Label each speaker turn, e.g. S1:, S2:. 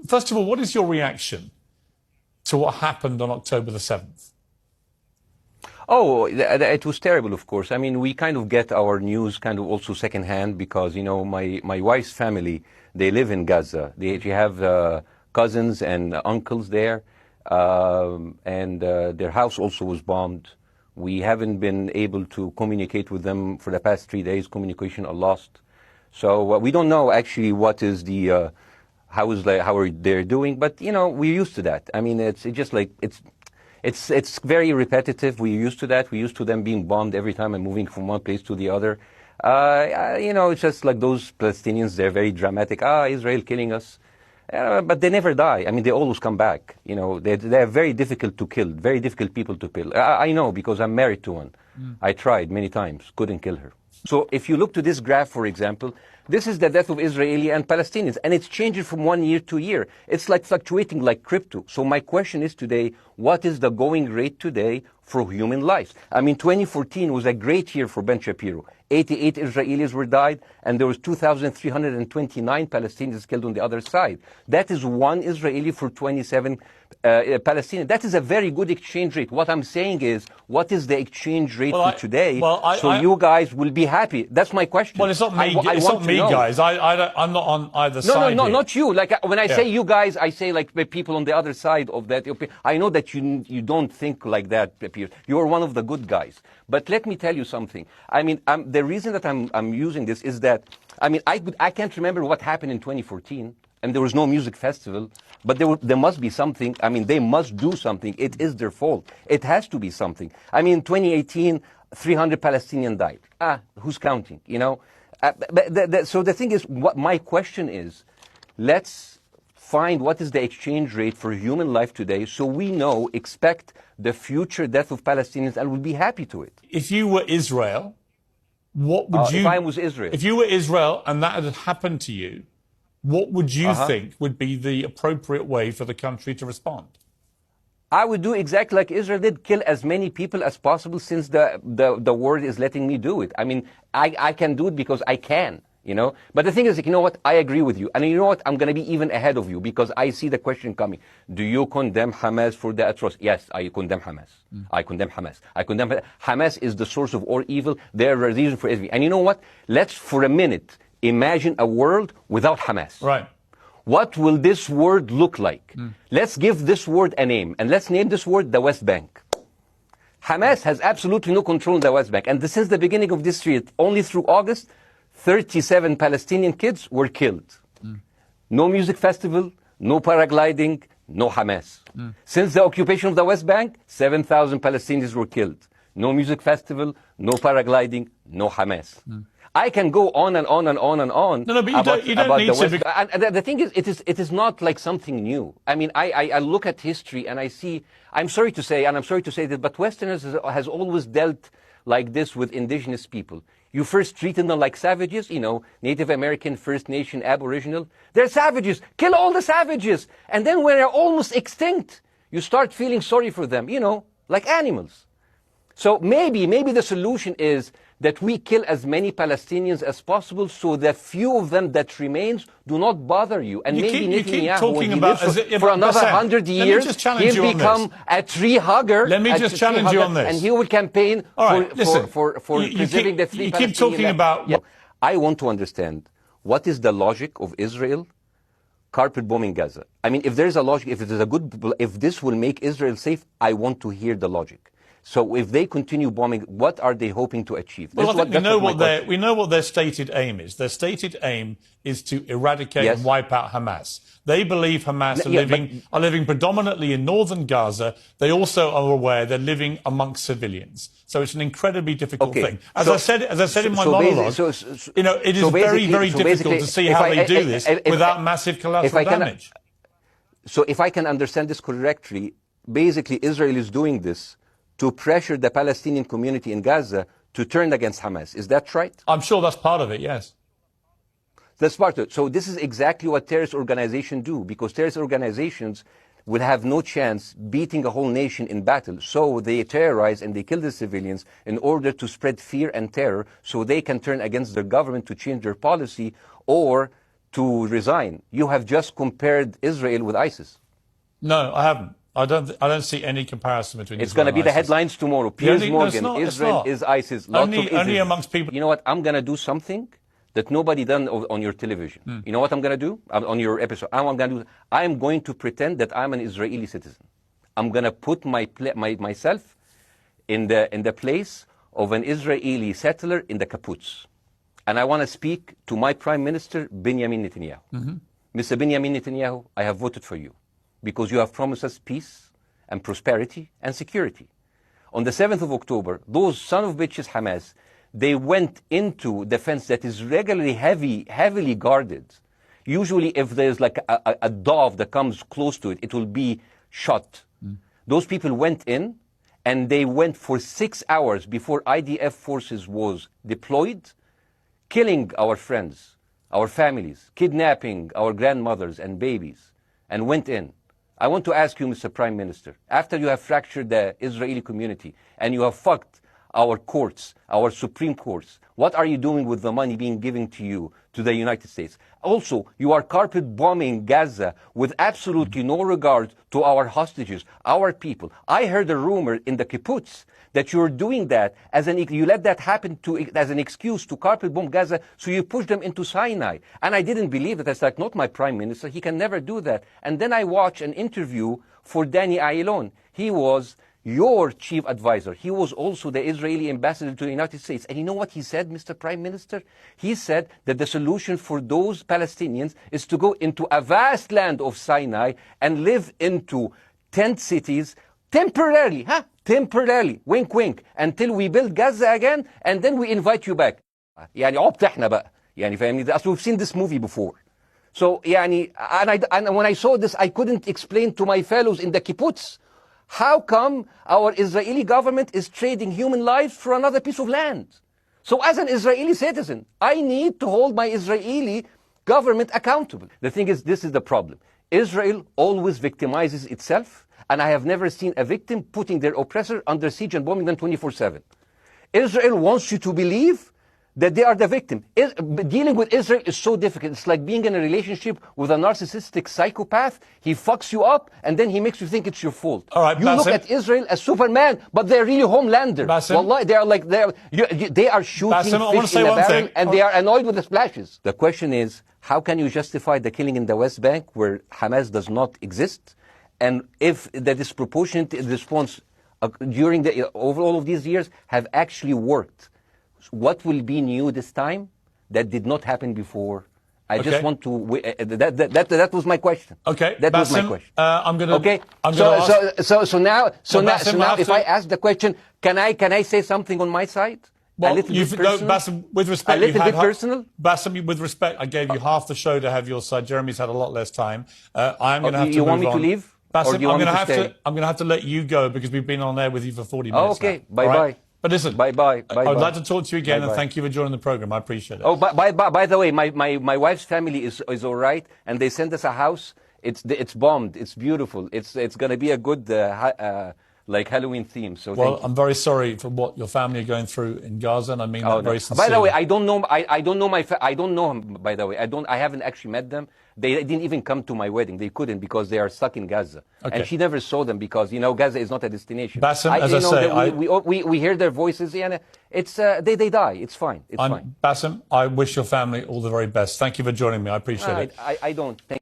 S1: First of all, what is your reaction to what happened on October the 7th?
S2: Oh, it was terrible, of course. I mean, we kind of get our news kind of also secondhand because, you know, my wife's family, they live in Gaza. They have cousins and uncles there, and their house also was bombed. We haven't been able to communicate with them for the past 3 days. Communication are lost. So we don't know actually what is the, how are they doing, but, you know, we're used to that. I mean, it's just like, it's very repetitive. We're used to that. We're used to them being bombed every time and moving from one place to the other. You know, it's just like those Palestinians, they're very dramatic. Israel killing us. But they never die. I mean, they always come back. You know, they're very difficult to kill, very difficult people to kill. I know because I'm married to one. I tried many times, couldn't kill her. So if you look to this graph, for example, this is the death of Israeli and Palestinians, and it's changing from 1 year to year. It's like fluctuating like crypto. So my question is today, what is the going rate today for human lives? I mean, 2014 was a great year for Ben Shapiro. 88 Israelis were died, and there was 2,329 Palestinians killed on the other side. That is one Israeli for 27 Palestinians. That is a very good exchange rate. What I'm saying is, what is the exchange rate for today? You guys will be happy. That's my question.
S1: Well, it's not me, guys. I'm not on either side.
S2: No, not you. Like when I say you guys, I say like the people on the other side of that. I know that you don't think like that, Pierce. You're one of the good guys. But let me tell you something. I mean, the reason that I'm using this is that, I mean, I can't remember what happened in 2014, and there was no music festival, but there must be something. I mean, they must do something. It is their fault. It has to be something. I mean, 2018, 300 Palestinians died. Who's counting, you know? So the thing is, what my question is, let's find what is the exchange rate for human life today so we know, expect the future death of Palestinians and we'll be happy to it.
S1: If you were Israel, what would you...
S2: If I was Israel.
S1: If you were Israel and that had happened to you, what would you think would be the appropriate way for the country to respond?
S2: I would do exactly like Israel did, kill as many people as possible since the world is letting me do it. I mean, I can do it because I can. You know, but the thing is, you know what? I agree with you, and you know what? I'm going to be even ahead of you because I see the question coming. Do you condemn Hamas for the atrocity? Yes, I condemn Hamas. I condemn Hamas. I condemn Hamas is the source of all evil. They're a reason for everything. And you know what? Let's for a minute imagine a world without Hamas.
S1: Right.
S2: What will this world look like? Let's give this word a name, and let's name this word the West Bank. Hamas has absolutely no control in the West Bank, and since the beginning of this year, only through August, 37 Palestinian kids were killed. No music festival, no paragliding, no Hamas. Since the occupation of the West Bank, 7,000 Palestinians were killed. No music festival, no paragliding, no Hamas. I can go on and on and on and on.
S1: No, but you don't need to.
S2: And the thing is, it is not like something new. I mean, I look at history and I see, I'm sorry to say, and I'm sorry to say this, but Westerners has always dealt like this with indigenous people. You first treated them like savages, you know, Native American, First Nation, Aboriginal. They're savages. Kill all the savages. And then when they're almost extinct, you start feeling sorry for them, you know, like animals. So maybe the solution is that we kill as many Palestinians as possible so the few of them that remains do not bother you. And maybe Netanyahu, when he lives for another 100 years, he'll become a tree hugger.
S1: Let me just challenge you on this.
S2: And he will campaign for preserving the three Palestinians.
S1: You keep talking about...
S2: I want to understand, what is the logic of Israel carpet bombing Gaza? I mean, if there's a logic, if this will make Israel safe, I want to hear the logic. So if they continue bombing, what are they hoping to achieve?
S1: Well, I think we know what their stated aim is. Their stated aim is to eradicate and wipe out Hamas. They believe Hamas are living predominantly in northern Gaza. They also are aware they're living amongst civilians. So it's an incredibly difficult thing. As I said in my monologue, you know, it is very, very difficult to see how they do this without massive collateral damage.
S2: So if I can understand this correctly, basically Israel is doing this to pressure the Palestinian community in Gaza to turn against Hamas. Is that right?
S1: I'm sure that's part of it, yes.
S2: That's part of it. So this is exactly what terrorist organizations do, because terrorist organizations will have no chance beating a whole nation in battle. So they terrorize and they kill the civilians in order to spread fear and terror so they can turn against their government to change their policy or to resign. You have just compared Israel with ISIS.
S1: No, I haven't. I don't see any comparison between
S2: It's going to be the headlines tomorrow. Piers Morgan, Israel is ISIS.
S1: Only amongst people.
S2: You know what? I'm going to do something that nobody done on your television. You know what I'm going to do on your episode? I'm going to pretend that I'm an Israeli citizen. I'm going to put myself in the place of an Israeli settler in the kibbutz. And I want to speak to my Prime Minister, Benjamin Netanyahu. Mr. Benjamin Netanyahu, I have voted for you because you have promised us peace and prosperity and security. On the 7th of October, those son of bitches Hamas, they went into the fence that is regularly heavily guarded. Usually if there's like a dove that comes close to it, it will be shot. Those people went in, and they went for 6 hours before IDF forces was deployed, killing our friends, our families, kidnapping our grandmothers and babies, and went in. I want to ask you, Mr. Prime Minister, after you have fractured the Israeli community and you have fucked our courts, our Supreme Courts, what are you doing with the money being given to you, to the United States? Also, you are carpet bombing Gaza with absolutely no regard to our hostages, our people. I heard a rumor in the kibbutz that you're doing that you let that happen as an excuse to carpet bomb Gaza, so you push them into Sinai. And I didn't believe it. I was like, not my Prime Minister, he can never do that. And then I watched an interview for Danny Ayalon. He was your chief advisor. He was also the Israeli ambassador to the United States. And you know what he said, Mr. Prime Minister? He said that the solution for those Palestinians is to go into a vast land of Sinai and live into tent cities temporarily, temporarily, wink wink, until we build Gaza again, and then we invite you back. يعني عبط احنا بقى. يعني فاهمني؟ We've seen this movie before. So يعني, and when I saw this, I couldn't explain to my fellows in the kibbutz, how come our Israeli government is trading human lives for another piece of land? So as an Israeli citizen, I need to hold my Israeli government accountable. The thing is, this is the problem. Israel always victimizes itself, and I have never seen a victim putting their oppressor under siege and bombing them 24/7. Israel wants you to believe that they are the victim. Dealing with Israel is so difficult. It's like being in a relationship with a narcissistic psychopath. He fucks you up, and then he makes you think it's your fault.
S1: All right,
S2: you
S1: Basim.
S2: Look at Israel as Superman, but they're really Homelander.
S1: Basim.
S2: Wallahi, they are shooting
S1: Basim,
S2: fish in a barrel, and they are annoyed with the splashes. The question is, how can you justify the killing in the West Bank where Hamas does not exist? And if the disproportionate response during over all of these years have actually worked, what will be new this time that did not happen before? I just want to. That was my question.
S1: Okay,
S2: that
S1: Basim,
S2: was my question.
S1: I'm going to.
S2: Okay. So now, if I ask the question, can I say something on my side?
S1: Well,
S2: a little bit personal.
S1: Basim, with respect,
S2: a little bit personal.
S1: Basim, with respect, I gave you half the show to have your side. Jeremy's had a lot less time. I'm going to have to.
S2: You
S1: move
S2: want me
S1: on.
S2: to leave?
S1: Basim,
S2: I'm
S1: going to have to let you go because we've been on air with you for 40 minutes.
S2: Okay.
S1: Now,
S2: Bye bye.
S1: Right? But listen,
S2: bye.
S1: I would like to talk to you again, and thank you for joining the program. I appreciate it.
S2: Oh, by the way, my wife's family is all right, and they sent us a house. It's bombed. It's beautiful. It's going to be a good like Halloween theme. So
S1: well, I'm very sorry for what your family are going through in Gaza, and I mean that very sincerely.
S2: By the way, I don't know. I don't know I don't know him. By the way, I haven't actually met them. They didn't even come to my wedding. They couldn't because they are stuck in Gaza. Okay. And she never saw them because Gaza is not a destination.
S1: Basim, as I say,
S2: we hear their voices. And it's they die. It's fine. It's fine.
S1: Basim, I wish your family all the very best. Thank you for joining me. I appreciate it.
S2: I don't. Thank